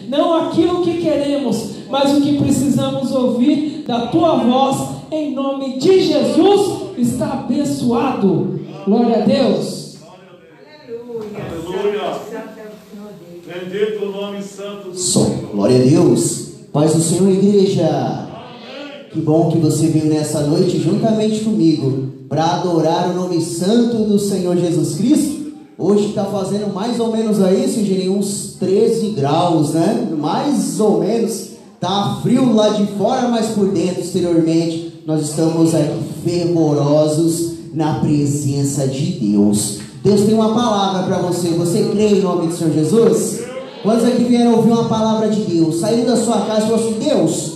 não aquilo que queremos, mas o que precisamos ouvir da tua voz, em nome de Jesus. Está abençoado. Glória a Deus. Aleluia. Bendito o nome santo do Senhor. Glória a Deus. Paz do Senhor, igreja. Que bom que você veio nessa noite juntamente comigo para adorar o nome santo do Senhor Jesus Cristo. Hoje está fazendo mais ou menos aí, Sidney, uns 13 graus, né? Mais ou menos. Tá frio lá de fora, mas por dentro, exteriormente, nós estamos aqui fervorosos na presença de Deus. Deus tem uma palavra para você. Você crê em nome do Senhor Jesus? Quantos aqui vieram ouvir uma palavra de Deus? Saindo da sua casa e falou assim: Deus,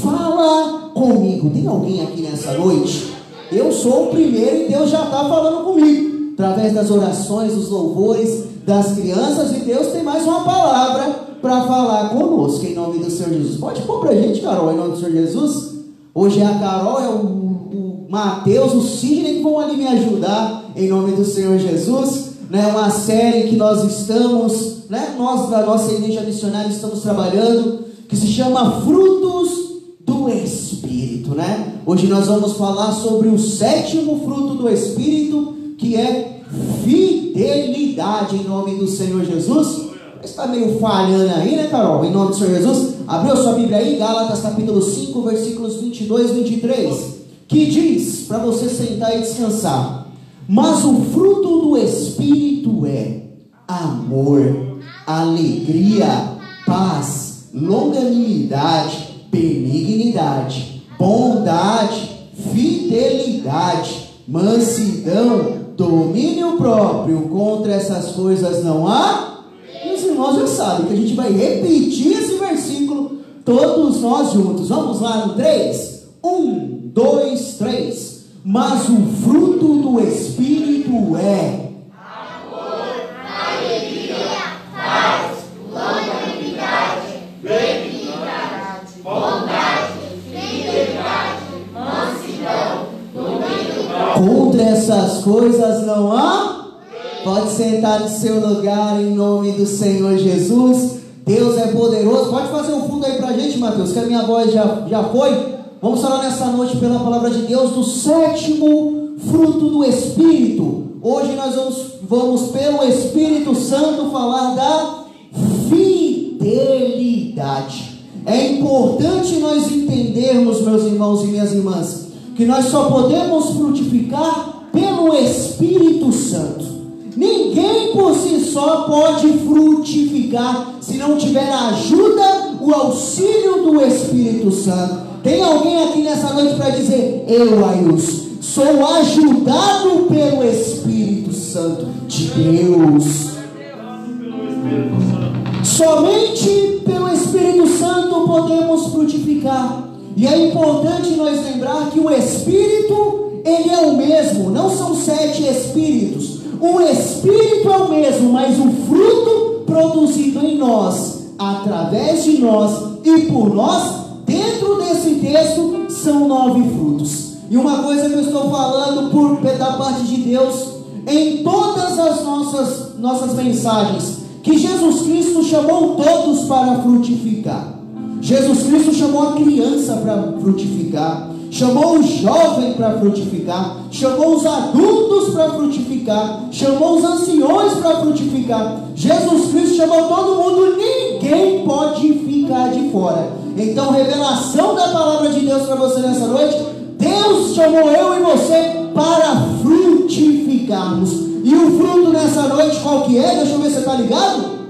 fala comigo. Tem alguém aqui nessa noite? Eu sou o primeiro e Deus já está falando comigo. Através das orações, dos louvores, das crianças. E Deus tem mais uma palavra para falar conosco, em nome do Senhor Jesus. Pode pôr para a gente, Carol, em nome do Senhor Jesus. Hoje é a Carol, é o Mateus, o Sidney que vão ali me ajudar, em nome do Senhor Jesus. Né, uma série que nós estamos, né, nós da nossa igreja missionária estamos trabalhando, que se chama Frutos do Espírito, né? Hoje nós vamos falar sobre o 7º fruto do Espírito, que é fidelidade, em nome do Senhor Jesus. Está meio falhando aí, né, Carol? Em nome do Senhor Jesus. Abriu sua Bíblia aí, Gálatas capítulo 5, versículos 22 e 23, que diz, para você sentar e descansar: mas o fruto do Espírito é amor, alegria, paz, longanimidade, benignidade, bondade, fidelidade, mansidão, domínio próprio. Contra essas coisas não há. E os irmãos já sabem que a gente vai repetir esse versículo, todos nós juntos. Vamos lá no 3? 1, 2, 3. Mas o fruto do Espírito é amor, alegria, paz, longanimidade, benignidade, bondade, fidelidade, mansidão, domínio próprio. Contra essas coisas não há. Pode sentar no seu lugar, em nome do Senhor Jesus. Deus é poderoso. Pode fazer um fundo aí pra gente, Mateus, que a minha voz já foi. Vamos falar nessa noite pela palavra de Deus do 7º fruto do Espírito. Hoje nós vamos pelo Espírito Santo falar da fidelidade. É importante nós entendermos, meus irmãos e minhas irmãs, que nós só podemos frutificar pelo Espírito Santo. Ninguém por si só pode frutificar se não tiver a ajuda, o auxílio do Espírito Santo. Tem alguém aqui nessa noite para dizer: eu, Ailson, sou ajudado pelo Espírito Santo de Deus. Somente pelo Espírito Santo podemos frutificar. E é importante nós lembrar que o Espírito, ele é o mesmo. Não são 7 Espíritos. O Espírito é o mesmo, mas o fruto produzido em nós, através de nós e por nós, dentro desse texto, são 9 frutos. E uma coisa que eu estou falando da parte de Deus, em todas as nossas mensagens, que Jesus Cristo chamou todos para frutificar. Jesus Cristo chamou a criança para frutificar, chamou o jovem para frutificar, chamou os adultos para frutificar, chamou os anciões para frutificar. Jesus Cristo chamou todo mundo, ninguém pode ficar de fora. Então, revelação da palavra de Deus para você nessa noite: Deus chamou eu e você para frutificarmos. E o fruto nessa noite qual que é? Deixa eu ver se você está ligado.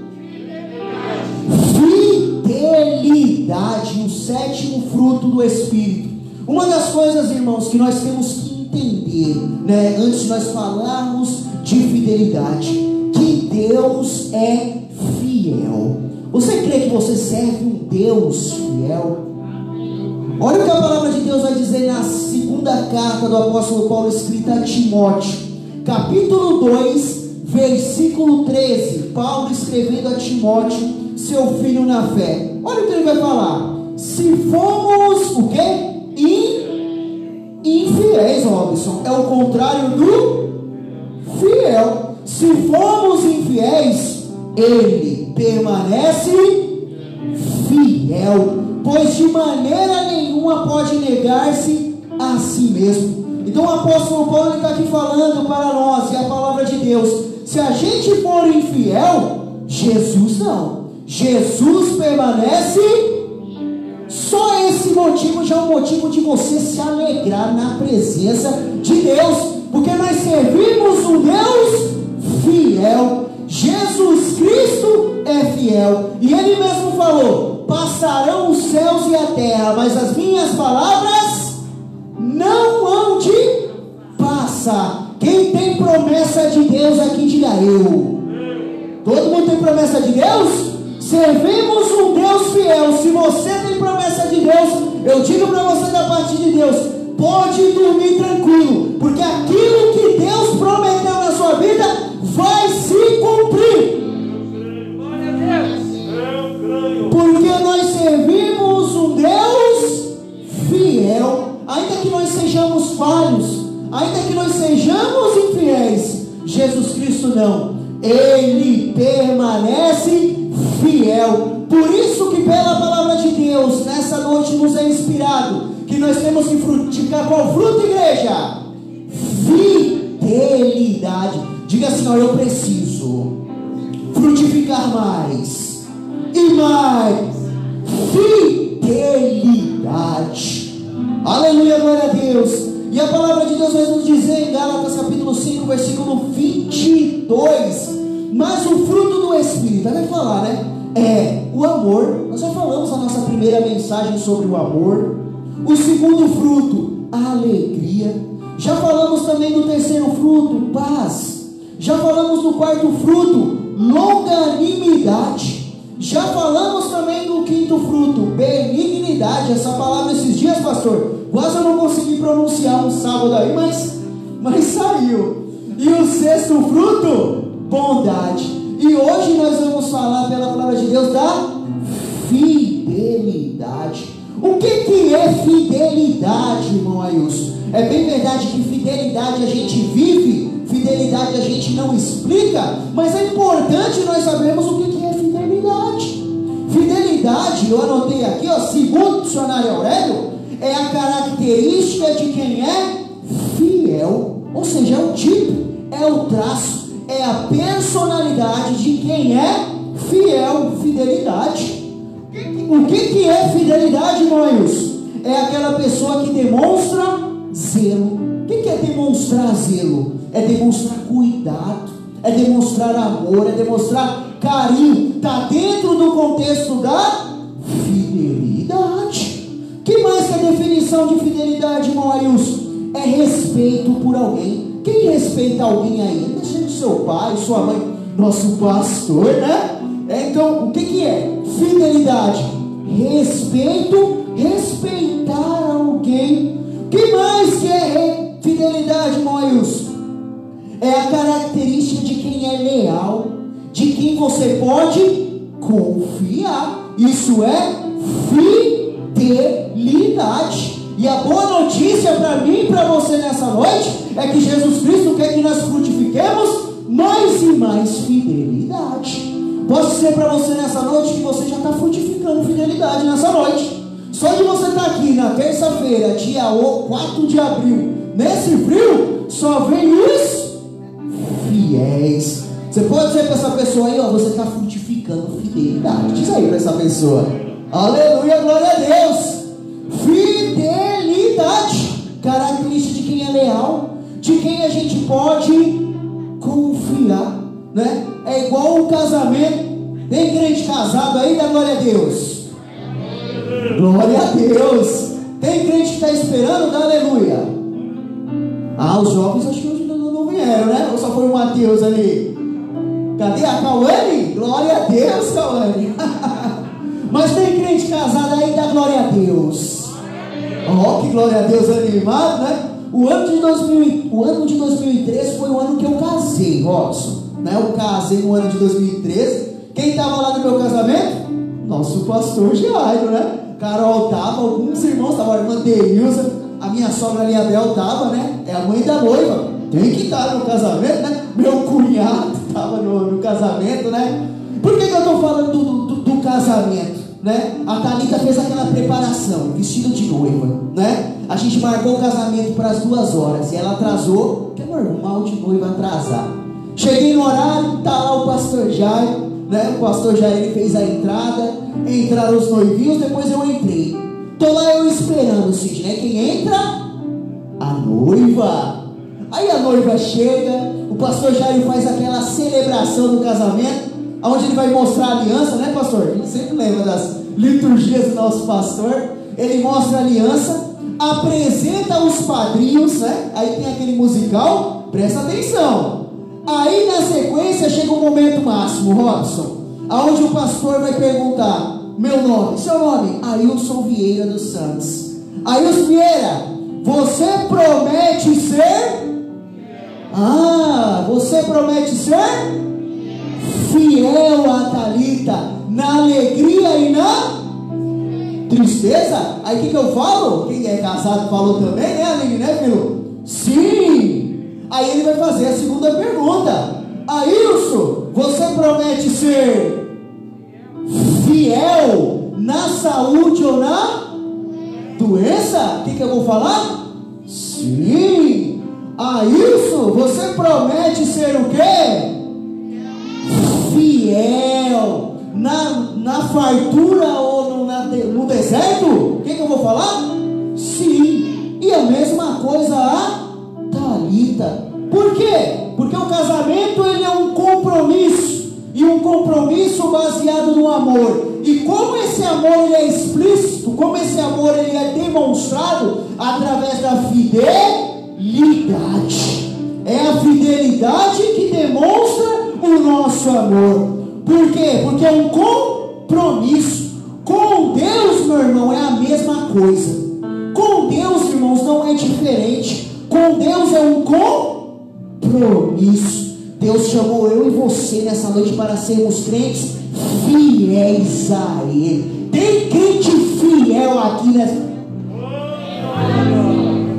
Fidelidade, o 7º fruto do Espírito. Uma das coisas, irmãos, que nós temos que entender, né, antes de nós falarmos de fidelidade, que Deus é fiel. Você crê que você serve um Deus fiel? Olha o que a palavra de Deus vai dizer na 2ª carta do apóstolo Paulo, escrita a Timóteo, capítulo 2, versículo 13. Paulo escrevendo a Timóteo, seu filho na fé. Olha o que ele vai falar: se fomos o quê? Infiéis, Robson, é o contrário do fiel. Se fomos infiéis, ele permanece fiel, pois de maneira nenhuma pode negar-se a si mesmo. Então o apóstolo Paulo está aqui falando para nós, e a palavra de Deus: se a gente for infiel, Jesus não, Jesus permanece. Só esse motivo já é um motivo de você se alegrar na presença de Deus, porque nós servimos um Deus fiel. Jesus Cristo é fiel, e Ele mesmo falou: passarão os céus e a terra, mas as minhas palavras não hão de passar. Quem tem promessa de Deus aqui, diga eu. Todo mundo tem promessa de Deus? Servimos um Deus fiel. Se você tem promessa de Deus, eu digo para você da parte de Deus: pode dormir tranquilo, porque aquilo que Deus prometeu na sua vida vai se cumprir. Porque nós servimos um Deus fiel. Ainda que nós sejamos falhos, ainda que nós sejamos infiéis, Jesus Cristo não, Ele permanece fiel. Por isso que pela palavra de Deus nessa noite nos é inspirado que nós temos que frutificar qual fruto, igreja? Fidelidade. Diga assim: ó, eu preciso frutificar mais e mais fidelidade. Aleluia, glória a Deus. E a palavra de Deus vai nos dizer em Gálatas capítulo 5, versículo 22: mas o fruto do Espírito, vai falar, né? É o amor. Nós já falamos na nossa primeira mensagem sobre o amor. O segundo fruto, a alegria. Já falamos também do terceiro fruto, paz. Já falamos do quarto fruto, longanimidade. Já falamos também do quinto fruto, benignidade. Essa palavra esses dias, pastor, quase eu não consegui pronunciar um sábado aí, mas saiu. E o sexto fruto, bondade. E hoje nós vamos falar pela palavra de Deus da fidelidade. O que é fidelidade, irmão Ailson? É bem verdade que fidelidade a gente vive, fidelidade a gente não explica, mas é importante nós sabermos o que é fidelidade. Fidelidade, eu anotei aqui, ó, segundo o dicionário Aurélio, é a característica de quem é fiel. Ou seja, é o tipo, é o traço, é a personalidade de quem é fiel. Fidelidade. O que é fidelidade, irmãos? É aquela pessoa que demonstra zelo. O que é demonstrar zelo? É demonstrar cuidado, é demonstrar amor, é demonstrar carinho. Está dentro do contexto da fidelidade. Que mais que a definição de fidelidade, irmão Ailson? É respeito por alguém. Quem respeita alguém aí? Seja seu pai, sua mãe, nosso pastor, né? Então, o que é fidelidade? Respeito, respeitar alguém. Que mais que é fidelidade, irmão Ailson? É a característica de quem é leal, de quem você pode confiar. Isso é fidelidade. E a boa notícia para mim e para você nessa noite é que Jesus Cristo quer que nós frutifiquemos mais e mais fidelidade. Posso dizer para você nessa noite que você já está frutificando fidelidade nessa noite. Só de você estar aqui na terça-feira, dia 4 de abril, nesse frio, só vem os fiéis. Você pode dizer para essa pessoa aí, ó, você está frutificando fidelidade. Diz aí para essa pessoa. Aleluia, glória a Deus. Fidelidade, característica de quem é leal, de quem a gente pode confiar, né? É igual o casamento. Tem crente casado aí, dá glória a Deus. Glória a Deus. Tem crente que está esperando, dá aleluia. Ah, os jovens acho que hoje não vieram, né? Ou só foi o Mateus ali? Cadê a Cauane? Glória a Deus, Cauane. Mas tem crente casado aí, dá glória a Deus. Oh, que glória a Deus, animado, né? O ano de 2013 foi o ano que eu casei, Robson, né? Eu casei no ano de 2013. Quem estava lá no meu casamento? Nosso pastor Jairo, né? Carol estava, alguns irmãos estavam, a irmã Deilza, a minha sogra ali, Abel, estava, né? É a mãe da noiva, tem que estar no casamento, né? Meu cunhado estava no casamento, né? Por que eu estou falando do casamento? né? A Thalita fez aquela preparação, vestido de noiva, né? A gente marcou o casamento para as 2 horas e ela atrasou, que é normal de noiva atrasar. Cheguei no horário, tá lá o pastor Jair, né? O pastor Jair, ele fez a entrada, entraram os noivinhos, depois eu entrei. Tô lá eu esperando, Cid, né? Quem entra? A noiva. Aí a noiva chega, o pastor Jair faz aquela celebração do casamento, onde ele vai mostrar a aliança, né, pastor? A gente sempre lembra das liturgias do nosso pastor. Ele mostra a aliança, apresenta os padrinhos, né? Aí tem aquele musical, presta atenção. Aí na sequência chega o momento máximo, Robson, aonde o pastor vai perguntar: meu nome, seu nome? Ailson Vieira dos Santos. Ailson Vieira, você promete ser? Você promete ser fiel a Thalita na alegria e na tristeza? Aí o que eu falo? Quem é casado falou também, né, Aline, né, filho? Sim! Aí ele vai fazer a segunda pergunta: Ailson, você promete ser fiel na saúde ou na doença? O que eu vou falar? Sim! Ailson, você promete ser o quê? Fiel na fartura ou no deserto? O que eu vou falar? Sim. E a mesma coisa a Thalita. Por quê? Porque o casamento, ele é um compromisso, e um compromisso baseado no amor. E como esse amor ele é explícito, como esse amor ele é demonstrado através da fidelidade. É a fidelidade que demonstra o nosso amor. Por quê? Porque é um compromisso. Com Deus, meu irmão, é a mesma coisa. Com Deus, irmãos, não é diferente. Com Deus é um compromisso. Deus chamou eu e você nessa noite para sermos crentes fiéis a Ele. Tem crente fiel aqui nessa...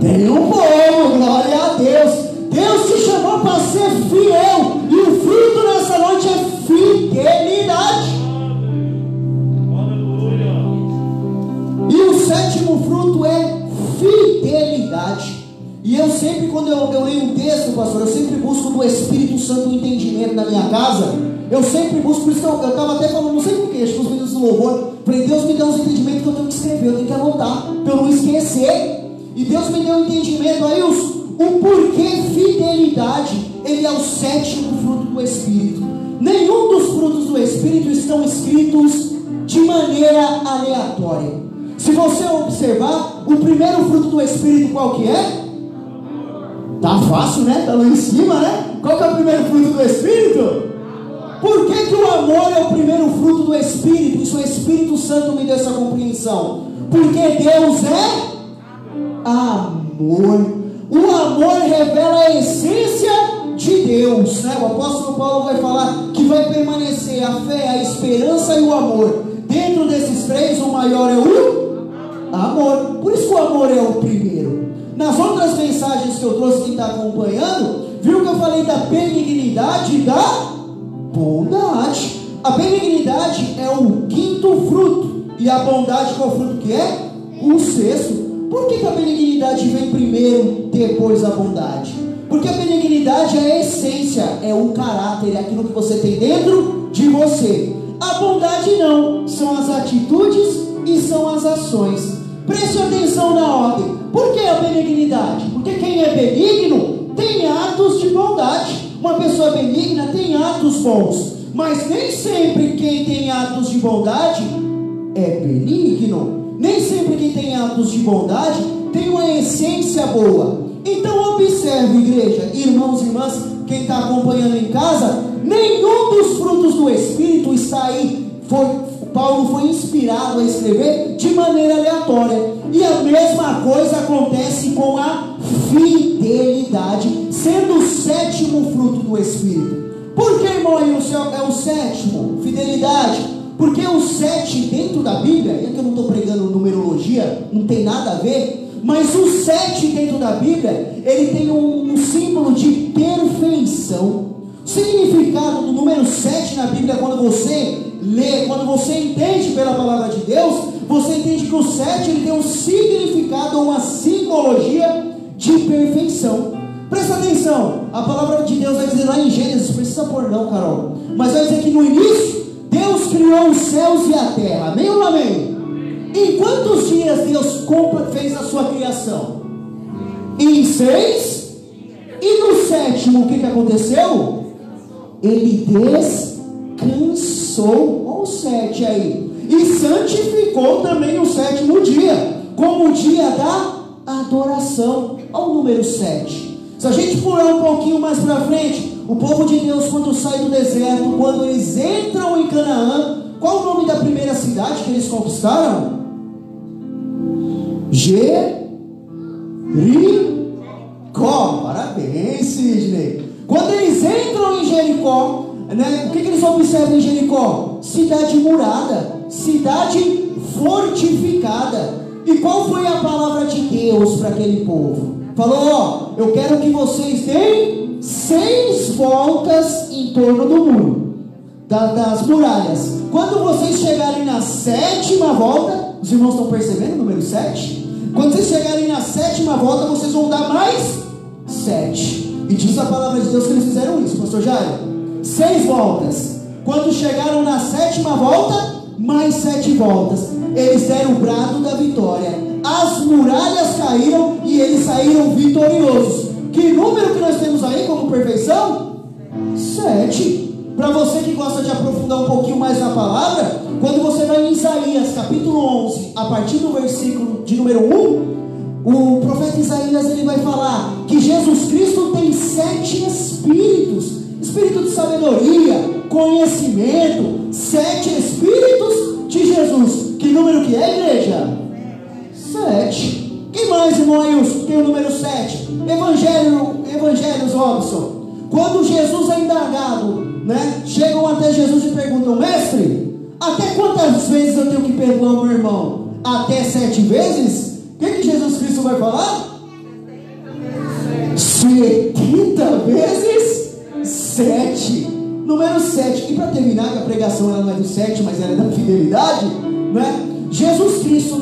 Tem um povo, glória a Deus. Deus te chamou para ser fiel, e o fruto nessa noite é fidelidade. E o 7º fruto é fidelidade. E eu sempre, quando eu leio um texto, pastor, eu sempre busco do Espírito Santo um entendimento na minha casa. Eu sempre busco, por isso que eu estava até falando, não sei porquê, acho que os meninos do louvor, falei: Deus me deu uns entendimentos que eu tenho que escrever, eu tenho que anotar, para eu não esquecer. E Deus me deu um entendimento, aí o porquê fidelidade, ele é o 7º fruto do Espírito. Nenhum dos frutos do Espírito estão escritos de maneira aleatória. Se você observar, o primeiro fruto do Espírito qual que é? Tá fácil, né? Tá lá em cima, né? Qual que é o primeiro fruto do Espírito? Por que o amor é o primeiro fruto do Espírito? Isso o Espírito Santo me deu essa compreensão. Porque Deus é amor. O amor revela a essência de Deus, né? O apóstolo Paulo vai falar que vai permanecer a fé, a esperança e o amor. Dentro desses 3, o maior é o amor. Por isso que o amor é o primeiro. Nas outras mensagens que eu trouxe, quem está acompanhando, viu que eu falei da benignidade e da bondade. A benignidade é o 5º fruto, e a bondade qual fruto que é? O 6º. Por que a benignidade vem primeiro, depois a bondade? Porque a benignidade é a essência, é o caráter, é aquilo que você tem dentro de você. A bondade não, são as atitudes e são as ações. Preste atenção na ordem. Por que a benignidade? Porque quem é benigno tem atos de bondade. Uma pessoa benigna tem atos bons. Mas nem sempre quem tem atos de bondade é benigno. Nem sempre quem tem atos de bondade tem uma essência boa. Então observe, igreja, irmãos e irmãs, quem está acompanhando em casa, nenhum dos frutos do Espírito está aí. Paulo foi inspirado a escrever de maneira aleatória. E a mesma coisa acontece com a fidelidade, sendo o 7º fruto do Espírito. Por que, irmão, é o 7º? Fidelidade. Porque o 7 dentro da Bíblia, é que eu não estou pregando numerologia, não tem nada a ver, mas o 7 dentro da Bíblia, ele tem um símbolo de perfeição. O significado do número 7 na Bíblia, quando você lê, quando você entende pela palavra de Deus, você entende que o 7 ele tem um significado, uma simbologia de perfeição. Presta atenção, a palavra de Deus vai dizer lá em Gênesis, precisa pôr não, Carol, mas vai dizer que no início, Deus criou os céus e a terra, amém ou não amém? Em quantos dias Deus fez a sua criação? Em 6, e no 7º, o que aconteceu? Ele descansou, olha o 7 aí, e santificou também o 7º dia, como o dia da adoração, olha o número 7. Se a gente pular um pouquinho mais para frente, o povo de Deus, quando sai do deserto, quando eles entram em Canaã, qual o nome da primeira cidade que eles conquistaram? Jericó. Parabéns, Sidney. Quando eles entram em Jericó, né, o que eles observam em Jericó? Cidade murada, cidade fortificada. E qual foi a palavra de Deus para aquele povo? Falou, ó, eu quero que vocês deem 6 voltas em torno do muro, das muralhas. Quando vocês chegarem na 7ª volta, os irmãos estão percebendo o número 7? Quando vocês chegarem na 7ª volta, vocês vão dar mais 7. E diz a palavra de Deus que eles fizeram isso, pastor Jairo. 6 voltas. Quando chegaram na 7ª volta, mais 7 voltas. Eles deram o brado da vitória. As muralhas caíram e eles saíram vitoriosos. Que número que nós temos aí como perfeição? 7. Para você que gosta de aprofundar um pouquinho mais na palavra, quando você vai em Isaías capítulo 11, a partir do versículo de número 1, o profeta Isaías ele vai falar que Jesus Cristo tem 7 espíritos. Espírito de sabedoria, conhecimento, 7 espíritos de Jesus. Que número que é, igreja? 7. Quem mais, irmão Ailson, tem o número 7? Evangelhos Robson. Quando Jesus é indagado, né, chegam até Jesus e perguntam, mestre, até quantas vezes eu tenho que perdoar o meu irmão? Até 7 vezes? O que Jesus Cristo vai falar? 70 vezes 7. Número 7. E para terminar, que a pregação ela não é do 7, mas ela é da fidelidade, né? Jesus Cristo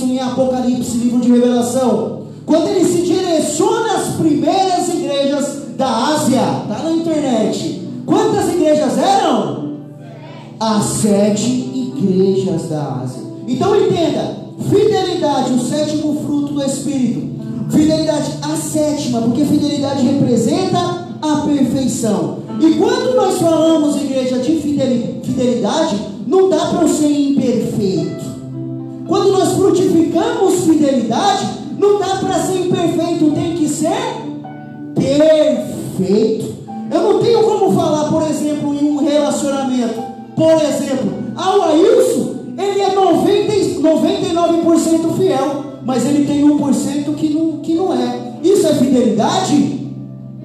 em Apocalipse, livro de Revelação, quando ele se direciona às primeiras igrejas da Ásia, está na internet. Quantas igrejas eram? As 7 igrejas da Ásia. Então entenda, fidelidade, o 7º fruto do Espírito. Fidelidade, a 7ª, porque fidelidade representa a perfeição. E quando nós falamos, igreja, de fidelidade, não dá para eu ser imperfeito. Quando nós frutificamos fidelidade, não dá para ser imperfeito, tem que ser perfeito. Eu não tenho como falar, por exemplo, em um relacionamento, por exemplo, o Ailson, ele é 99% fiel, mas ele tem 1% que não é. Isso é fidelidade?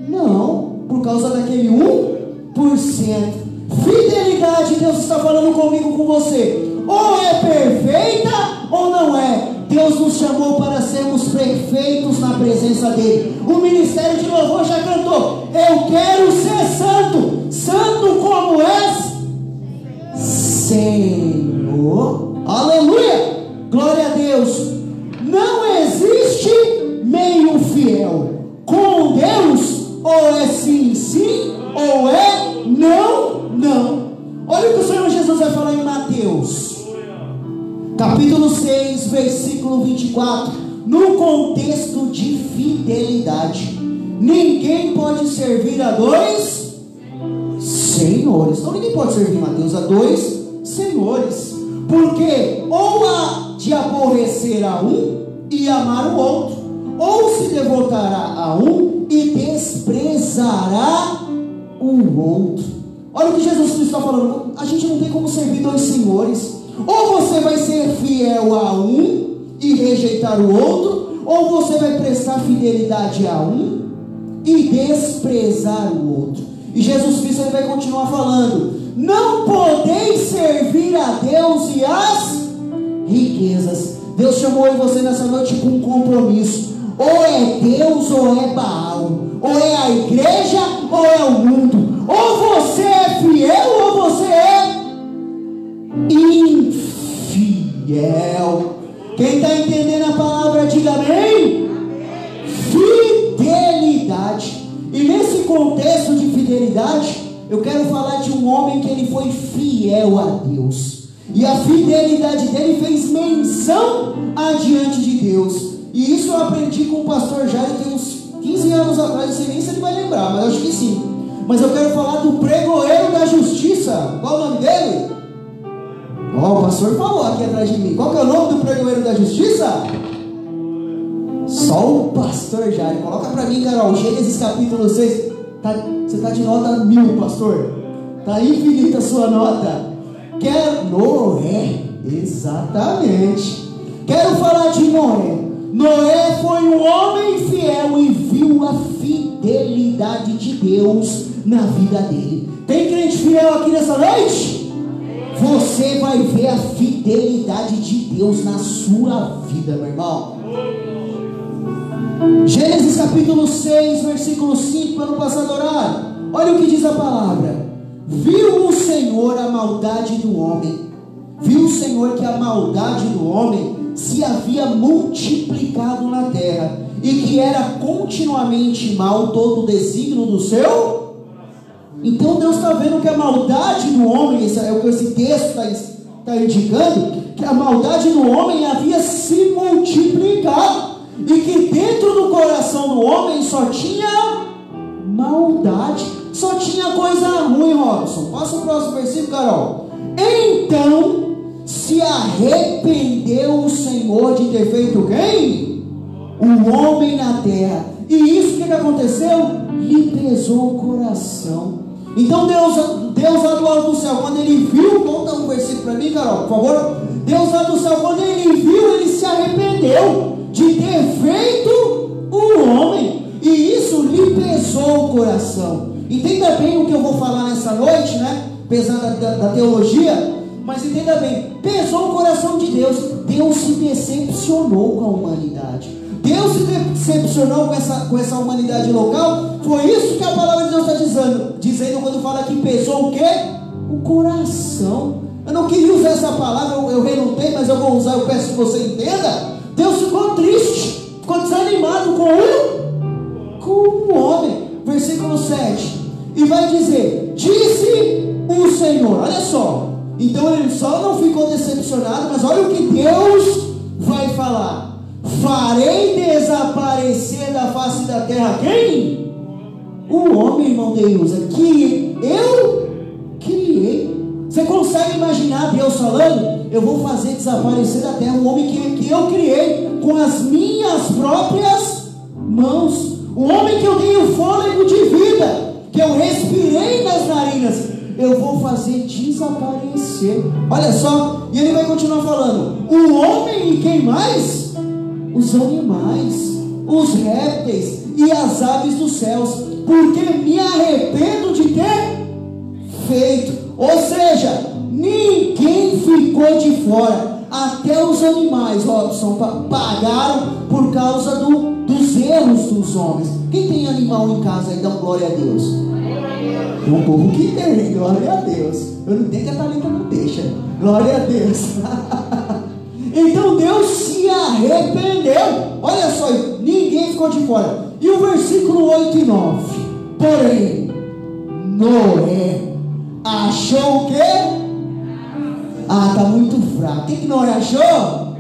Não, por causa daquele 1%. Fidelidade, Deus está falando comigo, com você. Ou é perfeita ou não é. Deus nos chamou para sermos perfeitos na presença dele. O ministério de louvor já cantou, eu quero ser santo, santo como és Senhor. Aleluia, glória a Deus. Não existe meio fiel. Com Deus, ou é sim, sim, ou é não, não. Olha o que o Senhor Jesus vai falar em Mateus capítulo 6, versículo 24, no contexto de fidelidade. Ninguém pode servir a 2 senhores. Então ninguém pode servir, Mateus, a 2 senhores, porque ou há de aborrecer a um e amar o outro, ou se devotará a um e desprezará o outro. Olha o que Jesus Cristo está falando. A gente não tem como servir 2 senhores. Ou você vai ser fiel a um e rejeitar o outro, ou você vai prestar fidelidade a um e desprezar o outro. E Jesus Cristo ele vai continuar falando: não podeis servir a Deus e as riquezas. Deus chamou você nessa noite com um compromisso. Ou é Deus ou é Baal. Ou é a igreja ou é o mundo. Ou você é fiel ou você é infiel. Quem está entendendo a palavra, diga amém. Fidelidade. E nesse contexto de fidelidade, eu quero falar de um homem que ele foi fiel a Deus. E a fidelidade dele fez menção adiante de Deus. E isso eu aprendi com o pastor Jair tem uns 15 anos atrás. Não sei nem se ele vai lembrar, mas acho que sim. Mas eu quero falar do pregoeiro da justiça. Qual o nome dele? O pastor falou aqui atrás de mim. Qual que é o nome do pregoeiro da justiça? Só o pastor Jair. Coloca para mim, Carol, Gênesis capítulo 6. Você está de nota 1000, pastor. Está infinita a sua nota. Noé. Exatamente. Quero falar de Noé. Noé foi um homem fiel e viu a fidelidade de Deus na vida dele. Tem crente fiel aqui nessa noite? Você vai ver a fidelidade de Deus na sua vida, meu irmão. Gênesis capítulo 6, versículo 5, ano passado horário. Olha o que diz a palavra. Viu o Senhor a maldade do homem. Viu o Senhor que a maldade do homem se havia multiplicado na terra, e que era continuamente mal todo o desígnio do seu. Então Deus está vendo que a maldade do homem, esse é o que esse texto está indicando, que a maldade do homem havia se multiplicado, e que dentro do coração do homem só tinha maldade, só tinha coisa ruim. Robson, passa o próximo versículo, Carol. Então se arrependeu o Senhor de ter feito quem? O homem na terra. E isso, o que aconteceu? Lhe pesou o coração. Então Deus lá do alto do céu, quando ele viu, conta um versículo para mim, Carol, por favor. Deus lá do céu, quando ele viu, ele se arrependeu de ter feito o homem. E isso lhe pesou o coração. Entenda bem o que eu vou falar nessa noite, né? Apesar da teologia. Mas entenda bem, pesou o coração de Deus. Deus se decepcionou com a humanidade. Deus se decepcionou com essa humanidade local. Foi isso que a palavra de Deus está dizendo quando fala que pesou o quê? O coração. Eu não queria usar essa palavra, eu relutei, mas eu vou usar, eu peço que você entenda. Deus ficou triste, ficou desanimado com o homem. Versículo 7. E vai dizer, disse o Senhor, olha só. Então ele só não ficou decepcionado, mas olha o que Deus vai falar. Farei desaparecer da face da terra quem? O homem, irmão Deus, que eu criei. Você consegue imaginar Deus falando? Eu vou fazer desaparecer da terra um homem que eu criei com as minhas próprias mãos. O homem que eu dei o fôlego de vida, que eu respirei nas narinas, eu vou fazer desaparecer. Olha só, e ele vai continuar falando. O homem e quem mais? Os animais, os répteis e as aves dos céus, porque me arrependo de ter feito. Ou seja, ninguém ficou de fora. Até os animais, Robson, pagaram por causa dos erros dos homens. Quem tem animal em casa aí, dá glória a Deus. Tem um povo que tem, glória a Deus. Eu não tenho que a Thalita não deixa. Glória a Deus. Então Deus se arrependeu. Olha só, ninguém ficou de fora. E o versículo 8 e 9. Porém, Noé achou o quê? Ah, está muito fraco. O que Noé achou?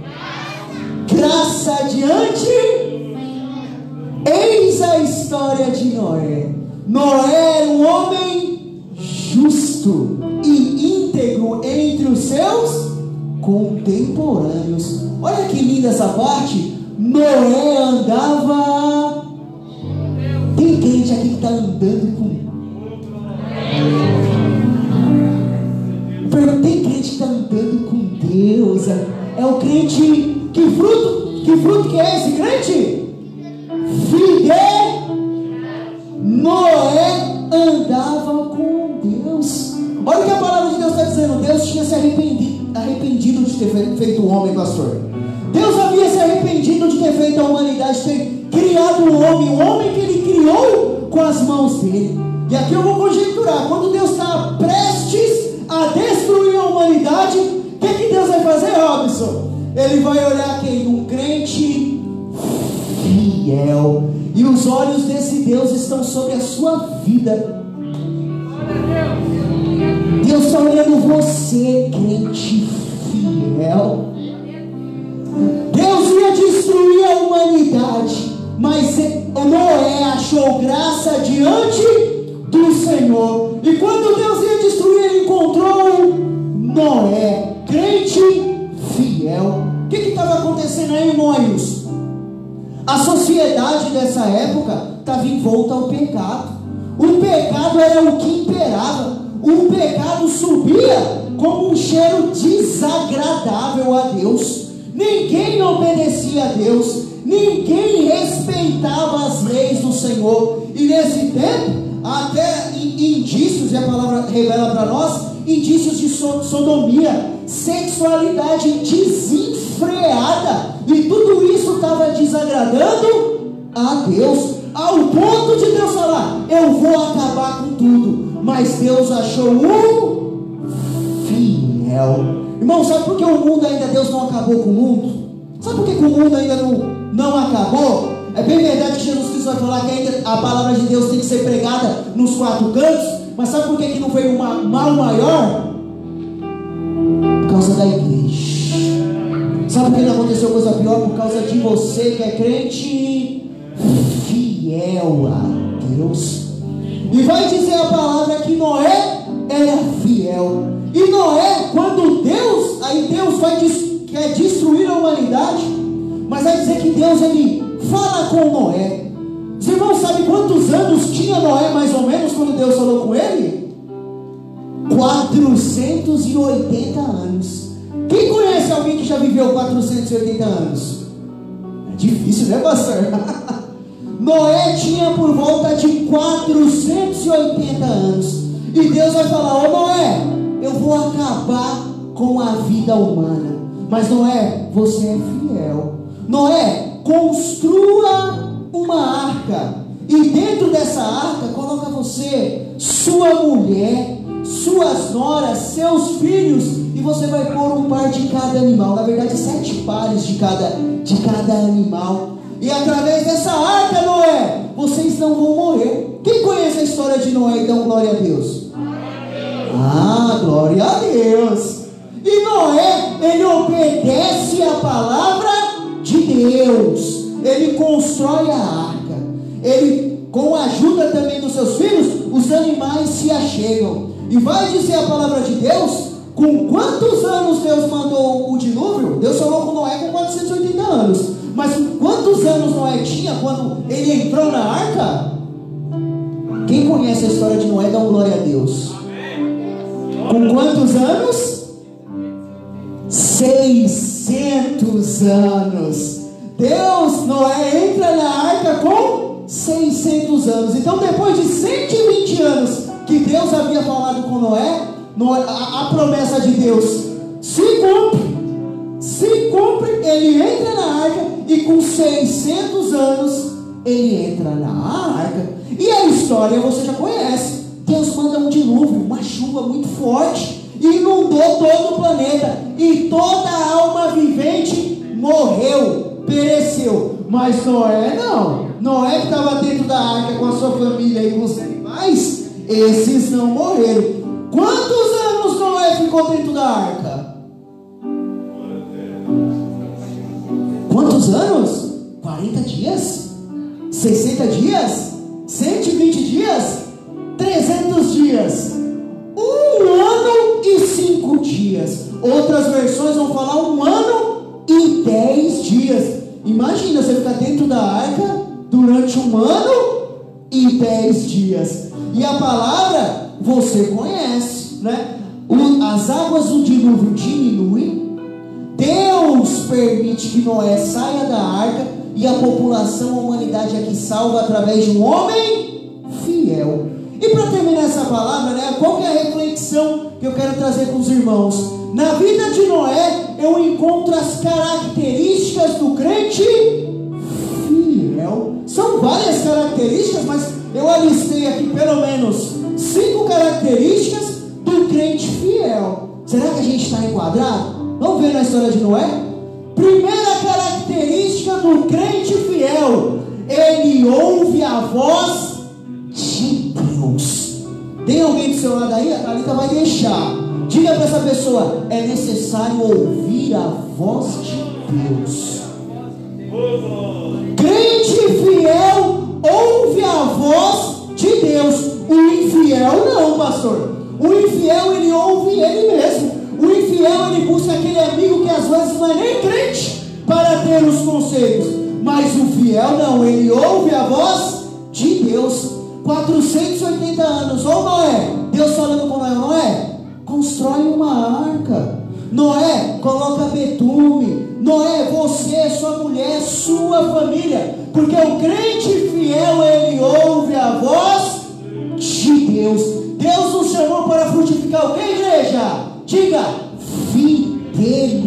Graça adiante. Eis a história de Noé. Noé era um homem justo e íntegro entre os seus contemporâneos. Olha que linda essa parte. Noé andava. Tem crente aqui que está andando com. Tem crente que está andando com Deus. É o crente. Que fruto que é esse crente? Fidel. Noé andava com Deus. Olha o que a palavra de Deus está dizendo. Deus tinha se arrependido de ter feito o homem, pastor. Deus havia se arrependido arrependido de ter feito a humanidade, ter criado um homem que ele criou com as mãos dele. E aqui eu vou conjecturar, quando Deus está prestes a destruir a humanidade, o que Deus vai fazer, Robson? Ele vai olhar quem? Um crente fiel. E os olhos desse Deus estão sobre a sua vida. Deus está olhando você, crente fiel. Deus ia destruir a humanidade, mas Noé achou graça diante do Senhor. E quando Deus ia destruir, ele encontrou Noé, crente fiel. O que estava acontecendo aí, irmãos? A sociedade dessa época estava envolta ao pecado. O pecado era o que imperava. O pecado subia como um cheiro desagradável a Deus. Ninguém obedecia a Deus, ninguém respeitava as leis do Senhor. E nesse tempo, até indícios, e a palavra revela para nós, indícios de sodomia, sexualidade desenfreada, e tudo isso estava desagradando a Deus, ao ponto de Deus falar: eu vou acabar com tudo. Mas Deus achou um fiel. Irmão, sabe por que o mundo ainda, Deus não acabou com o mundo? Sabe por que o mundo ainda não acabou? É bem verdade que Jesus Cristo vai falar que ainda a palavra de Deus tem que ser pregada nos 4 cantos. Mas sabe por que não veio um mal maior? Por causa da igreja. Sabe por que não aconteceu coisa pior? Por causa de você que é crente fiel a Deus. E vai dizer a palavra que Noé era fiel. E Noé, quando Deus, aí Deus quer destruir a humanidade, mas vai dizer que Deus, ele fala com Noé. Os irmãos sabem quantos anos tinha Noé mais ou menos quando Deus falou com ele? 480 anos. Quem conhece alguém que já viveu 480 anos? É difícil, né, pastor? Noé tinha por volta de 480 anos. E Deus vai falar: ô Noé, eu vou acabar com a vida humana. Mas Noé, você é fiel. Noé, construa uma arca. E dentro dessa arca, coloca você, sua mulher, suas noras, seus filhos. E você vai pôr um par de cada animal. Na verdade, 7 pares de cada animal. E através dessa arca, Noé, vocês não vão morrer. Quem conhece a história de Noé? Então, glória a Deus. Ah, glória a Deus. E Noé, ele obedece a palavra de Deus. Ele constrói a arca. Ele, com a ajuda também dos seus filhos, os animais se achegam. E vai dizer a palavra de Deus, com quantos anos Deus mandou o dilúvio? Deus falou com Noé com 480 anos. Mas quantos anos Noé tinha quando ele entrou na arca? Quem conhece a história de Noé, dá glória a Deus. Com quantos anos? 600 anos. Deus, Noé entra na arca com 600 anos. Então, depois de 120 anos que Deus havia falado com Noé, a promessa de Deus se cumpre. Se cumpre, ele entra na arca e com 600 anos ele entra na arca. E a história você já conhece. Deus manda um dilúvio, uma chuva muito forte, e inundou todo o planeta, e toda a alma vivente morreu, pereceu. Mas Noé não. Noé que estava dentro da arca com a sua família e com os animais, esses não morreram. Quantos anos Noé ficou dentro da arca? Quantos anos? 40 dias? 60 dias? 120 dias? 300 dias? 1 ano e 5 dias. Outras versões vão falar 1 ano e 10 dias. Imagina você ficar dentro da arca durante 1 ano e 10 dias. E a palavra você conhece, né? As águas do dilúvio diminuem. Deus permite que Noé saia da arca, e a população, a humanidade é que salva através de um homem fiel. E para terminar essa palavra, né, qual que é a reflexão que eu quero trazer com os irmãos? Na vida de Noé, eu encontro as características do crente fiel. São várias características, mas eu alistei aqui pelo menos 5 características do crente fiel. Será que a gente está enquadrado? Vamos ver na história de Noé? Primeira característica do crente fiel: ele ouve a voz de Deus. Tem alguém do seu lado aí? A Thalita vai deixar. Diga para essa pessoa: é necessário ouvir a voz de Deus. Crente fiel ouve a voz de Deus. O infiel não, pastor. O infiel, ele ouve ele mesmo. O infiel, ele busca aquele amigo que às vezes não é nem crente para ter os conselhos. Mas o fiel não, ele ouve a voz de Deus. 480 anos, ou Noé, Deus falando com Noé: Noé, constrói uma arca. Noé, coloca betume. Noé, você, sua mulher, sua família. Porque o crente fiel, ele ouve a voz de Deus. Deus nos chamou para frutificar o que, igreja? Diga: fidelidade.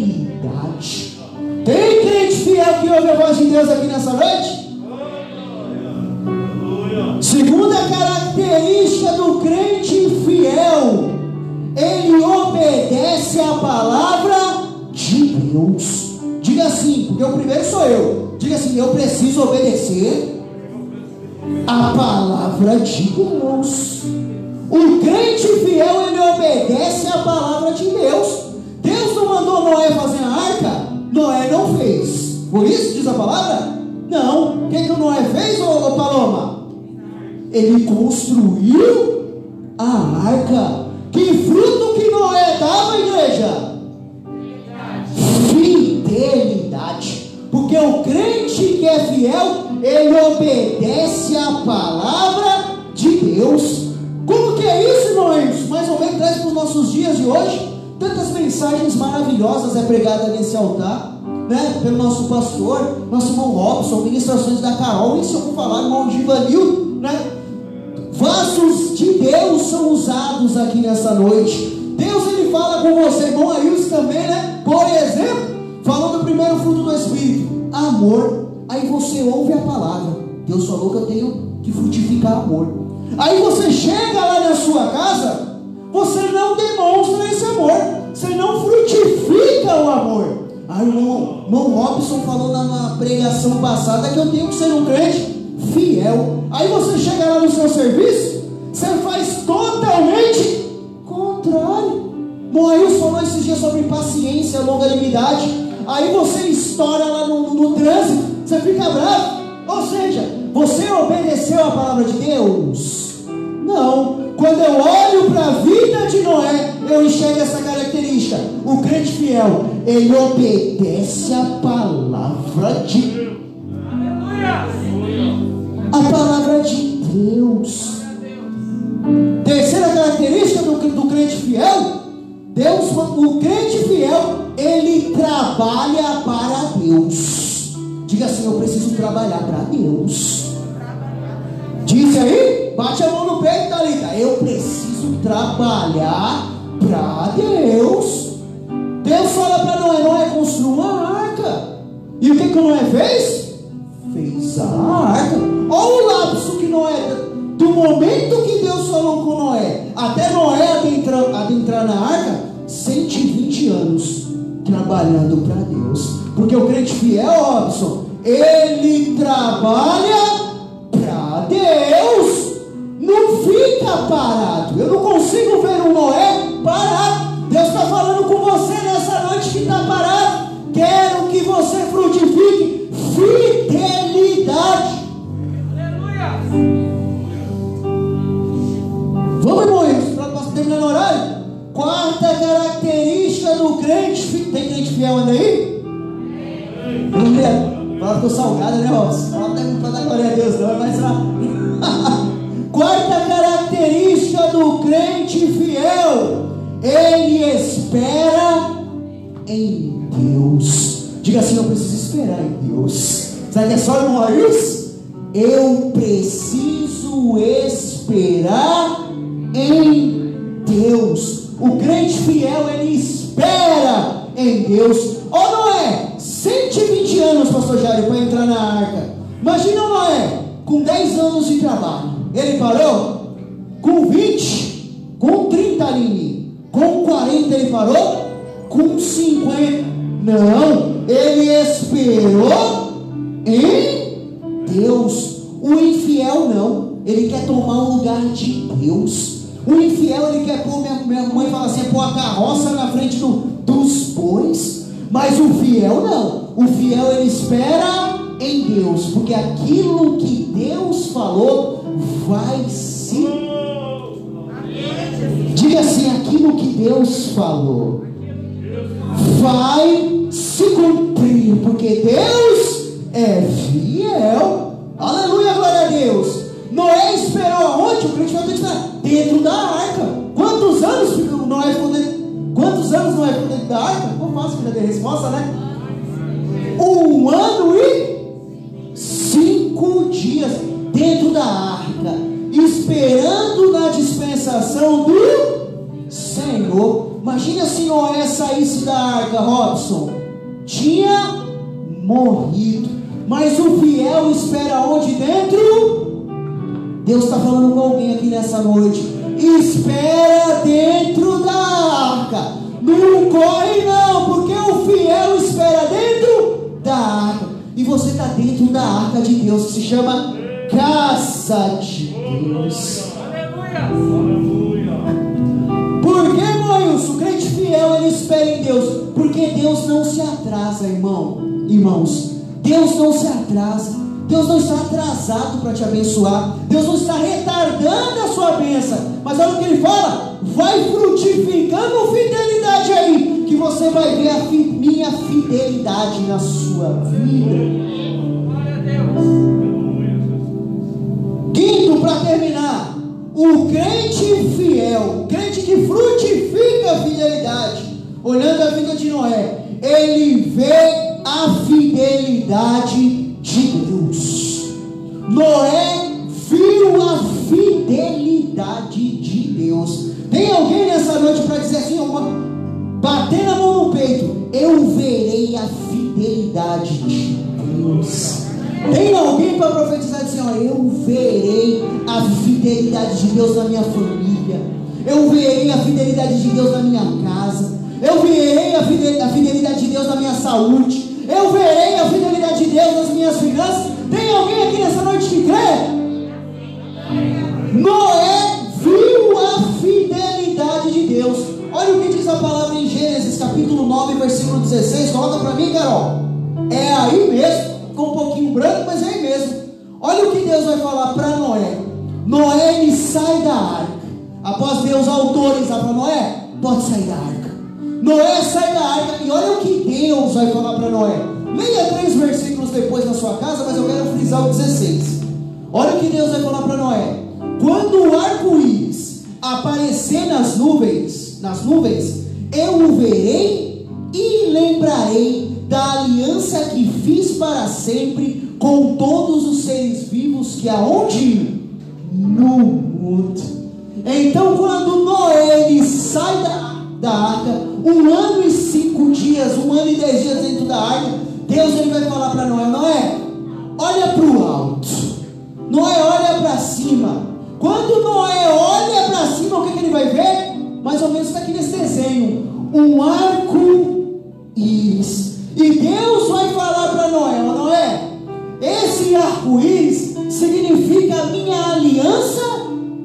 Tem crente fiel que ouve a voz de Deus aqui nessa noite? Segunda característica do crente fiel: ele obedece a palavra de Deus. Diga assim, porque o primeiro sou eu. Diga assim: eu preciso obedecer a palavra de Deus. O crente fiel, ele obedece a palavra de Deus. Deus não mandou Noé fazer a arca? Noé não fez. Por isso diz a palavra? Não. O que o Noé fez, ô Paloma? Ele construiu a arca. Que fruto que Noé dava, igreja? Fidelidade. Porque o crente que é fiel, ele obedece a palavra de Deus. Como que é isso, irmãos? Mais ou menos traz para os nossos dias de hoje. Tantas mensagens maravilhosas é pregada nesse altar, né? Pelo nosso pastor, nosso irmão Robson, ministrações da Carol, isso eu vou falar, irmão Givanil, né? Vasos de Deus são usados aqui nessa noite. Deus, ele fala com você, irmão Ailson também, né? Por exemplo, falou do primeiro fruto do Espírito, amor. Aí você ouve a palavra. Deus falou que eu tenho que frutificar amor. Aí você chega lá na sua casa, você não demonstra esse amor, você não frutifica o amor. Aí o irmão Robson falou na pregação passada que eu tenho que ser um crente fiel. Aí você chega lá no seu serviço, você faz totalmente contrário. Moaílson falou esses dias sobre paciência, longanimidade. Aí você estoura lá no trânsito, você fica bravo. Ou seja, você obedeceu a palavra de Deus? Não. Quando eu olho para a vida de Noé, eu enxergo essa característica. O crente fiel, ele obedece a palavra de Deus. A palavra de Deus. Terceira característica do crente fiel: o crente fiel, ele trabalha para Deus. Diga assim: eu preciso trabalhar para Deus. Diz aí, bate a mão no peito, Thalita: eu preciso trabalhar para Deus. Deus fala para Noé: Noé, construa uma arca. E o que Noé fez? Fez a arca. Olha o lapso que Noé, do momento que Deus falou com Noé até Noé adentrar na arca, 120 anos trabalhando para Deus. Porque o crente fiel, Robson, ele trabalha para Deus, não fica parado. Eu não consigo ver um Noé parado. Deus está falando com você nessa noite que está parado. Quero que você frutifique fidelidade. Aleluia. Vamos, irmãos, para terminar o horário. Quarta característica do crente. Tem crente fiel ainda aí? Não quero. Fala que eu salgada, né, Robson? Fala para dar glória a Deus, não, mas quarta característica do crente fiel: ele espera em Deus. Diga assim: eu preciso esperar em Deus. Será que é só irmão Ailson? Eu preciso esperar esperar em Deus. O crente fiel, ele espera em Deus. Ó Noé, 120 anos, pastor Jair, para entrar na arca. Imagina o Noé, com 10 anos de trabalho. Ele parou? Com 20, com 30 ali, com 40 ele parou? Com 50, não, ele esperou em Deus. O infiel não, ele quer tomar o lugar de Deus. O infiel, ele quer pôr, minha mãe fala assim, pôr a carroça na frente dos bois. Mas o fiel não, o fiel ele espera em Deus, porque aquilo que Deus falou vai se, diga assim, aquilo que Deus falou vai se cumprir, porque Deus é fiel. Aleluia, glória a Deus. Noé esperou aonde? O crente vai ter que estar dentro da arca. Quantos anos Noé ficou dentro? Quantos anos Noé ficou dentro da arca? Não faço que já dei resposta, né? 1 ano e 5 dias dentro da arca, esperando na dispensação do Senhor. Imagina se Noé saísse da arca, Robson, tinha morrido. Mas o fiel espera onde dentro? Deus está falando com alguém aqui nessa noite. Espera dentro da arca. Não corre não, porque o fiel espera dentro da arca. E você está dentro da arca de Deus, que se chama casa de Deus. Aleluia. Por que, Moilson? O crente fiel, ele espera em Deus. Porque Deus não se atrasa, irmãos. Deus não se atrasa. Deus não está atrasado para te abençoar. Deus não está retardando a sua bênção. Mas olha o que ele fala: vai frutificando fidelidade aí, que você vai ver a minha fidelidade na sua vida. Glória a Deus. Quinto, para terminar, o crente fiel, o crente que frutifica a fidelidade, olhando a vida de Noé, ele vê a fidelidade de Deus. Noé viu a fidelidade de Deus. Tem alguém nessa noite para dizer assim, bater na mão no peito: eu verei a fidelidade de Deus. Tem alguém para profetizar assim, eu verei a fidelidade de Deus na minha família, eu verei a fidelidade de Deus na minha casa, eu verei a fidelidade de Deus na minha saúde, eu verei a fidelidade de Deus nas minhas finanças. Tem alguém aqui nessa noite que crê? Noé viu a fidelidade de Deus. Olha o que diz a palavra em Gênesis capítulo 9, versículo 16. Coloca para mim, Carol. É aí mesmo. Ficou um pouquinho branco, mas é aí mesmo. Olha o que Deus vai falar para Noé. Noé, ele sai da arca. Após Deus autorizar para Noé, pode sair da arca. Noé sai da arca. E olha o que Deus vai falar para Noé. Leia 3 versículos depois na sua casa, mas eu quero frisar o 16. Olha o que Deus vai falar para Noé. Quando o arco-íris aparecer nas nuvens, eu o verei e lembrarei da aliança que fiz para sempre com todos os seres vivos que aonde? No mundo. Então, quando Noé ele sai da arca, 1 ano e 5 dias, 1 ano e 10 dias dentro da arca, Deus ele vai falar para Noé: Noé, olha para o alto. Noé, olha para cima. Quando Noé olha para cima, o que ele vai ver? Mais ou menos está aqui nesse desenho: um arco-íris. E Deus vai falar para Noé: Noé, esse arco-íris significa a minha aliança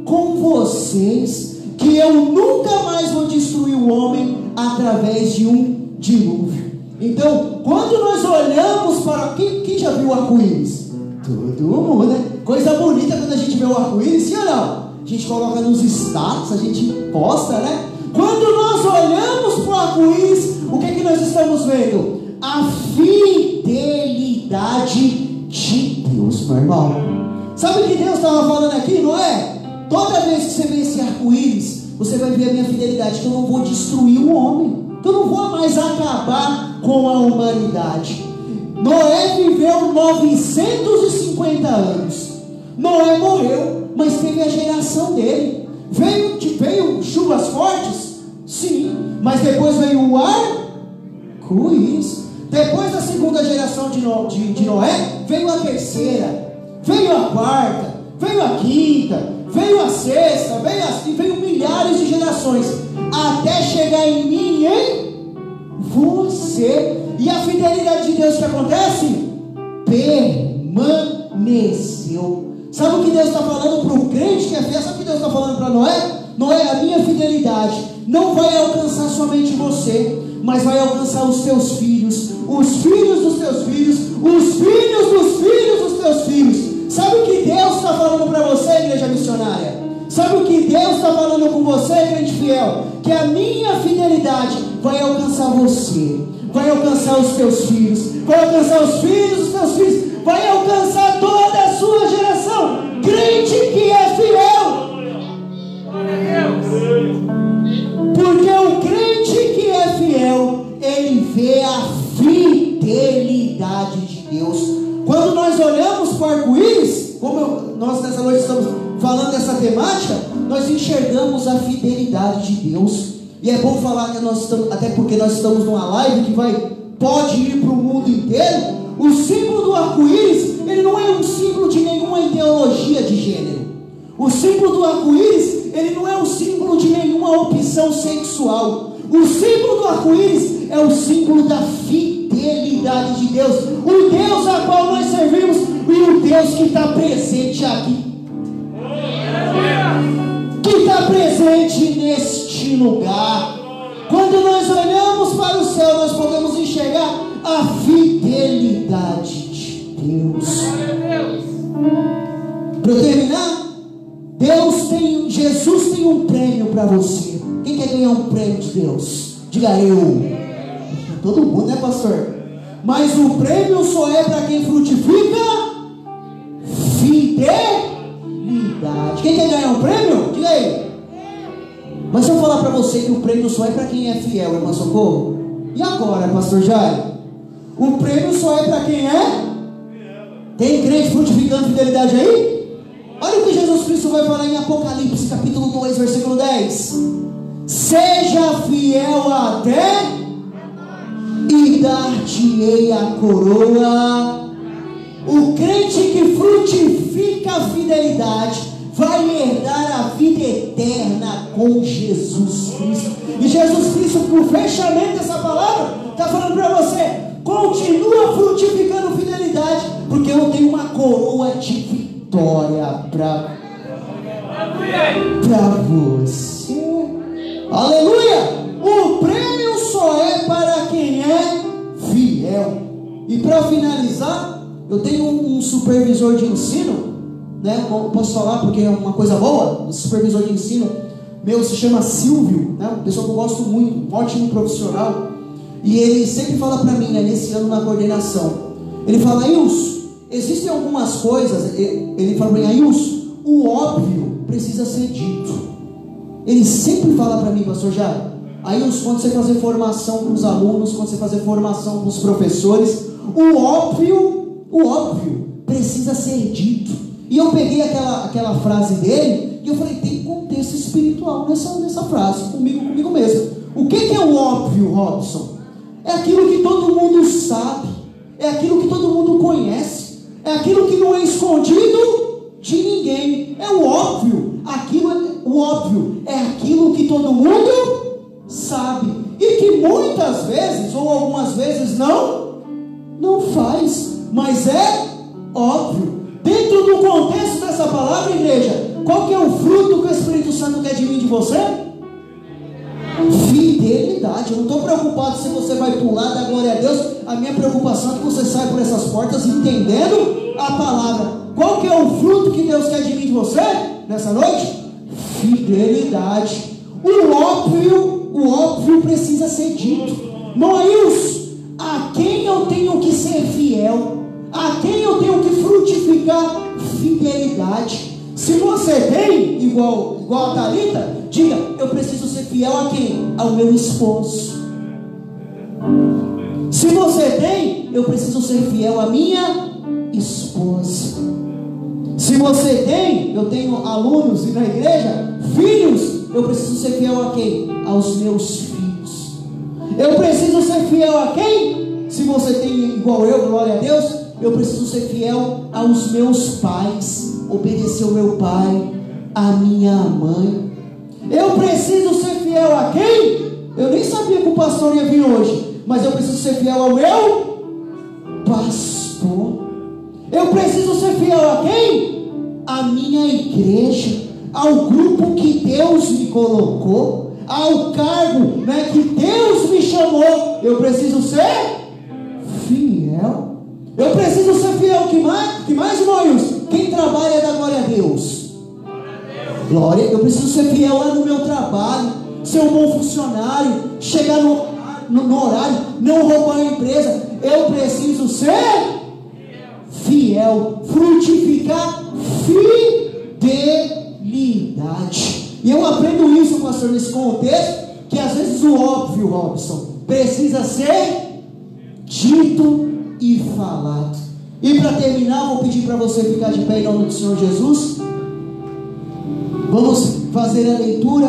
com vocês, que eu nunca mais vou destruir o homem através de um dilúvio. Então, quando nós olhamos para... Quem já viu o arco-íris? Todo mundo, né? Coisa bonita quando a gente vê o arco-íris, sim ou não? A gente coloca nos status, a gente posta, né? Quando nós olhamos para o arco-íris, o que nós estamos vendo? A fidelidade de Deus, meu irmão. Sabe o que Deus estava falando aqui, não é? Toda vez que você vê esse arco-íris, você vai ver a minha fidelidade, que eu não vou destruir o homem, que eu não vou mais acabar com a humanidade. Noé viveu 950 anos. Noé morreu, mas teve a geração dele. Veio chuvas fortes? Sim, mas depois veio o arco-íris. Depois da segunda geração de Noé, veio a terceira, veio a quarta, veio a quinta, veio a sexta, veio milhares de gerações, até chegar em mim e em você. E a fidelidade de Deus que acontece? Permaneceu. Sabe o que Deus está falando para o crente que é fiel? Sabe o que Deus está falando para Noé? Noé, a minha fidelidade não vai alcançar somente você, mas vai alcançar os teus filhos, os filhos dos teus filhos, os filhos dos filhos dos teus filhos. Sabe o que Deus está falando para você, igreja missionária? Sabe o que Deus está falando com você, crente fiel? Que a minha fidelidade vai alcançar você, vai alcançar os teus filhos, vai alcançar os filhos dos teus filhos, vai alcançar toda a sua geração. Crente que é fiel. Porque o crente que é fiel, ele vê a fidelidade de Deus. Quando nós olhamos para o arco-íris, como nós nessa noite estamos falando dessa temática, nós enxergamos a fidelidade de Deus. E é bom falar que nós estamos, até porque nós estamos numa live que pode ir para o mundo inteiro. O símbolo do arco-íris, ele não é um símbolo de nenhuma ideologia de gênero. O símbolo do arco-íris, ele não é um símbolo de nenhuma opção sexual. O símbolo do arco-íris é o símbolo da fidelidade de Deus. O Deus a qual nós servimos e o Deus que está presente aqui. Que está presente neste lugar. Quando nós olhamos para o céu, nós podemos enxergar a fidelidade de Deus. Para eu terminar, Jesus tem um prêmio para você. Quem quer ganhar um prêmio de Deus? Diga eu. Todo mundo, né, pastor? Mas o prêmio só é para quem frutifica fidelidade. Quem quer ganhar um prêmio? Diga aí. Mas se eu falar para você que o prêmio só é para quem é fiel, irmã Socorro? E agora, pastor Jair? O prêmio só é para quem é? Tem crente frutificando fidelidade aí? Olha o que Jesus Cristo vai falar em Apocalipse, capítulo 2, versículo 10. Seja fiel até, e dar-te-ei a coroa. O crente que frutifica a fidelidade vai herdar a vida eterna com Jesus Cristo. E Jesus Cristo, no fechamento dessa palavra, está falando para você: continua frutificando fidelidade, porque eu tenho uma coroa de vitória para você. Aleluia! O prêmio só é para quem é fiel. E para finalizar, eu tenho um supervisor de ensino, né? Eu posso falar porque é uma coisa boa. O supervisor de ensino meu se chama Silvio, né? Uma pessoa que eu gosto muito, um ótimo profissional. E ele sempre fala para mim, né, nesse ano na coordenação, ele fala: Ailson, existem algumas coisas, ele fala para mim: Ailson, o óbvio precisa ser dito. Ele sempre fala para mim, pastor Jair, Ailson, quando você fazer formação com os alunos, quando você fazer formação com os professores, o óbvio precisa ser dito. E eu peguei aquela frase dele e eu falei: tem contexto espiritual nessa frase, comigo mesmo. O que é o óbvio, Robson? É aquilo que todo mundo sabe, é aquilo que todo mundo conhece, é aquilo que não é escondido de ninguém. É o óbvio. O óbvio é aquilo que todo mundo sabe e que muitas vezes ou algumas vezes não faz, mas é óbvio. Dentro do contexto dessa palavra, igreja, qual que é o fruto que o Espírito Santo quer de mim e de você? Fidelidade. Eu não estou preocupado se você vai pular da glória a Deus. A minha preocupação é que você saia por essas portas entendendo a palavra. Qual que é o fruto que Deus quer de mim e de você nessa noite? Fidelidade. O óbvio precisa ser dito. Mas a quem eu tenho que ser fiel? A quem eu tenho que frutificar fidelidade? Se você tem, igual a Thalita, diga: eu preciso ser fiel a quem? Ao meu esposo. Se você tem, eu preciso ser fiel à minha esposa. Se você tem, eu tenho alunos e na igreja, filhos, eu preciso ser fiel a quem? Aos meus filhos. Eu preciso ser fiel a quem? Se você tem igual eu, glória a Deus, eu preciso ser fiel aos meus pais, obedecer ao meu pai, a minha mãe. Eu preciso ser fiel a quem? Eu nem sabia que o pastor ia vir hoje, mas eu preciso ser fiel ao meu pastor. Eu preciso ser fiel a quem? A minha igreja, ao grupo que Deus me colocou, ao cargo, né, que Deus me chamou. Eu preciso ser fiel. Eu preciso ser fiel. Que mais, irmãos? Quem trabalha dá glória a Deus. Glória. Eu preciso ser fiel lá no meu trabalho, ser um bom funcionário, chegar no horário, não roubar a empresa. Eu preciso ser fiel, frutificar fidelidade. E eu aprendo isso, pastor, nesse contexto, que às vezes o óbvio, Robson, precisa ser dito e falado. E para terminar, vou pedir para você ficar de pé em nome do Senhor Jesus. Vamos fazer a leitura,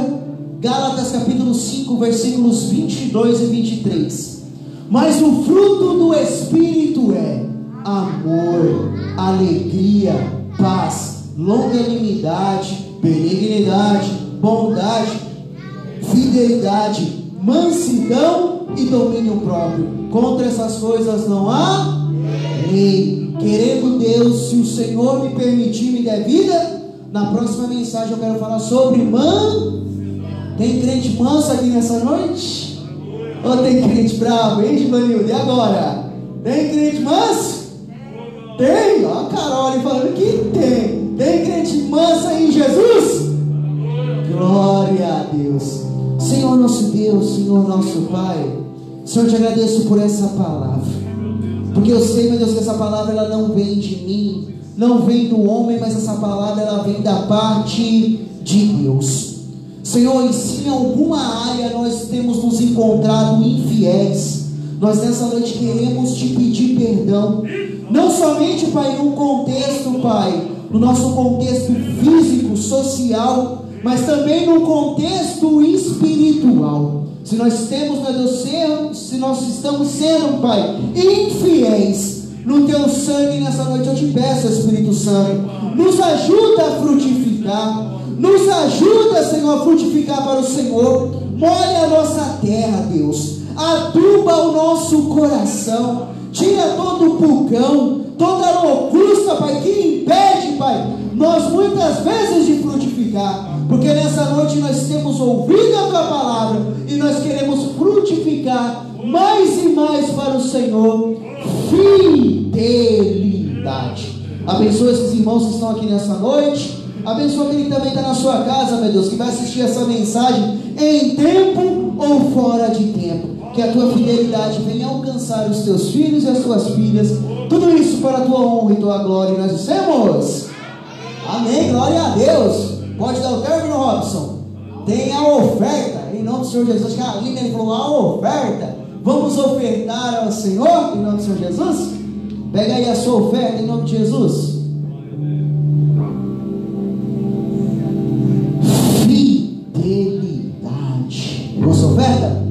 Gálatas capítulo 5, versículos 22 e 23. Mas o fruto do Espírito é amor, alegria, paz, longanimidade, benignidade, bondade, fidelidade, mansidão e domínio próprio. Contra essas coisas não há lei. Querendo Deus, se o Senhor me permitir, me der vida, na próxima mensagem eu quero falar sobre Tem crente manso aqui nessa noite? Ou tem crente bravo, hein, Givanildo? E agora? Tem crente manso? Tem, ó, a Carol falando que tem. Tem crente manso aí em Jesus? Glória a Deus. Senhor nosso Deus, Senhor nosso Pai, Senhor, te agradeço por essa palavra, porque eu sei, meu Deus, que essa palavra ela não vem de mim, não vem do homem, mas essa palavra ela vem da parte de Deus. Senhor, e se em alguma área nós temos nos encontrado infiéis, nós nessa noite queremos te pedir perdão. Não somente, Pai, num contexto, Pai, no nosso contexto físico, social, mas também no contexto espiritual. Se nós temos, meu Deus, se nós estamos sendo, Pai, infiéis no Teu sangue nessa noite, eu te peço, Espírito Santo, nos ajuda a frutificar. Nos ajuda, Senhor, a frutificar para o Senhor. Molha a nossa terra, Deus. Aduba o nosso coração. Tira todo o pulgão, toda a locusta, Pai, que impede, Pai, nós muitas vezes de frutificar. Porque nessa noite nós temos ouvido a Tua palavra e nós queremos frutificar mais e mais para o Senhor. Fidelidade. Abençoa esses irmãos que estão aqui nessa noite. Abençoa aquele que também está na sua casa, meu Deus, que vai assistir essa mensagem em tempo ou fora de tempo. Que a Tua fidelidade venha alcançar os Teus filhos e as Tuas filhas. Tudo isso para a Tua honra e Tua glória. E nós dissemos amém, glória a Deus. Pode dar o término, Robson? Tem a oferta, em nome do Senhor Jesus. Acho que a Aline ele falou a oferta. Vamos ofertar ao Senhor, em nome do Senhor Jesus. Pega aí a sua oferta, em nome de Jesus. Nossa oferta,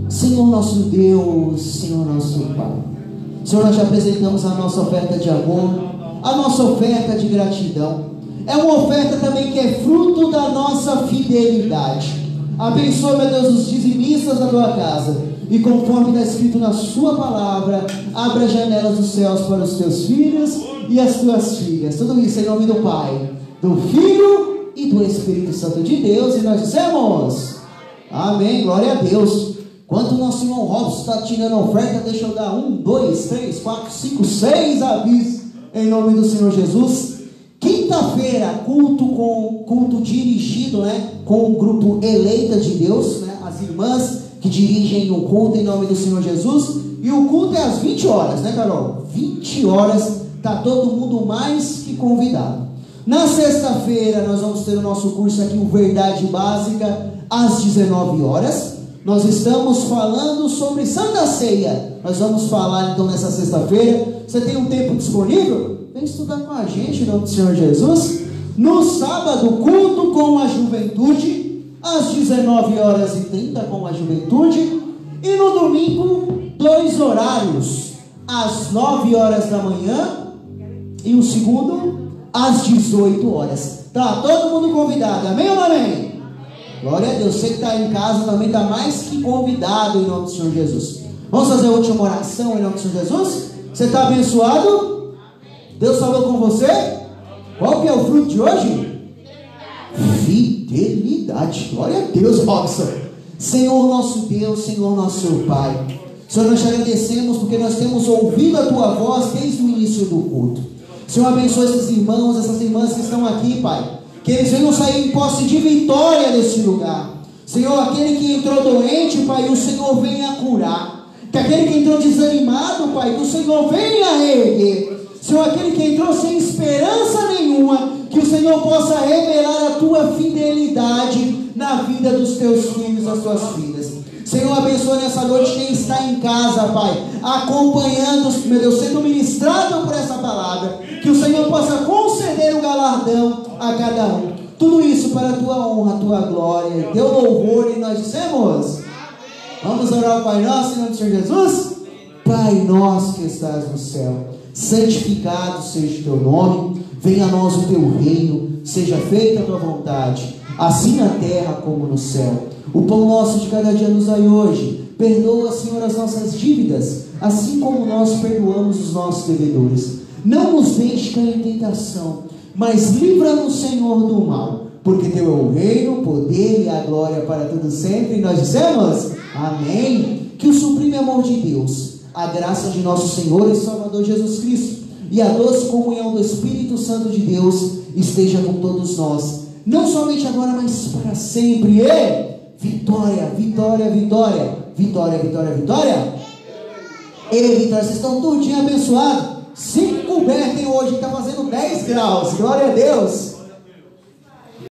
Senhor nosso Deus, Senhor nosso Pai, Senhor, nós te apresentamos a nossa oferta de amor, a nossa oferta de gratidão. É uma oferta também que é fruto da nossa fidelidade. Abençoa, meu Deus, os dizimistas da Tua casa, e conforme está escrito na Sua palavra, abra as janelas dos céus para os Teus filhos e as Tuas filhas. Tudo isso em nome do Pai, do Filho e do Espírito Santo de Deus. E nós dissemos amém, glória a Deus. Quanto o nosso irmão Robson está tirando a oferta, deixa eu dar 1, 2, 3, 4, 5, 6 avisos em nome do Senhor Jesus. Quinta-feira, culto dirigido, né, com o grupo Eleita de Deus, né, as irmãs que dirigem o culto em nome do Senhor Jesus. E o culto é às 20 horas, né, Carol? 20 horas, está todo mundo mais que convidado. Na sexta-feira nós vamos ter o nosso curso aqui, o Verdade Básica, às 19 horas. Nós estamos falando sobre Santa Ceia. Nós vamos falar então nessa sexta-feira. Você tem um tempo disponível? vem estudar com a gente, em nome do Senhor Jesus. No sábado, culto com a juventude, às 19h30 com a juventude. E no domingo, 2 horários, às 9 horas da manhã e o segundo, às 18 horas. Tá todo mundo convidado, amém ou não amém? Glória a Deus, você que está em casa também está mais que convidado em nome do Senhor Jesus. Vamos fazer a última oração em nome do Senhor Jesus? Você está abençoado? Deus falou com você? Qual que é o fruto de hoje? Fidelidade. Glória a Deus, Robson. Senhor nosso Deus, Senhor nosso Pai, Senhor, nós te agradecemos porque nós temos ouvido a Tua voz desde o início do culto. Senhor, abençoa esses irmãos, essas irmãs que estão aqui, Pai, que eles venham sair em posse de vitória desse lugar. Senhor, aquele que entrou doente, Pai, o Senhor venha curar. Que aquele que entrou desanimado, Pai, que o Senhor venha erguer. Senhor, aquele que entrou sem esperança nenhuma, que o Senhor possa revelar a Tua fidelidade na vida dos Teus filhos, das Tuas filhas. Senhor, abençoa nessa noite quem está em casa, Pai, acompanhando, meu Deus, sendo ministrado por essa palavra. Que o Senhor possa conceder o galardão a cada um. Tudo isso para a Tua honra, a Tua glória, Teu louvor. E nós dissemos, vamos orar ao Pai Nosso em nome do Senhor Jesus? Pai nosso que estás no céu, santificado seja o Teu nome. Venha a nós o Teu reino. Seja feita a Tua vontade, assim na terra como no céu. O pão nosso de cada dia nos dai hoje. Perdoa, Senhor, as nossas dívidas, assim como nós perdoamos os nossos devedores. Não nos deixe cair em tentação, mas livra-nos, Senhor, do mal. Porque Teu é o reino, o poder e a glória para todos sempre. E nós dissemos, amém. Que o supreme amor de Deus, a graça de nosso Senhor e Salvador Jesus Cristo e a doce comunhão do Espírito Santo de Deus esteja com todos nós, não somente agora, mas para sempre. E vitória, vitória, vitória, vitória, vitória, vitória. E vitória, vocês estão tudinho abençoados. Se cobertem hoje, está fazendo 10 graus, glória a Deus.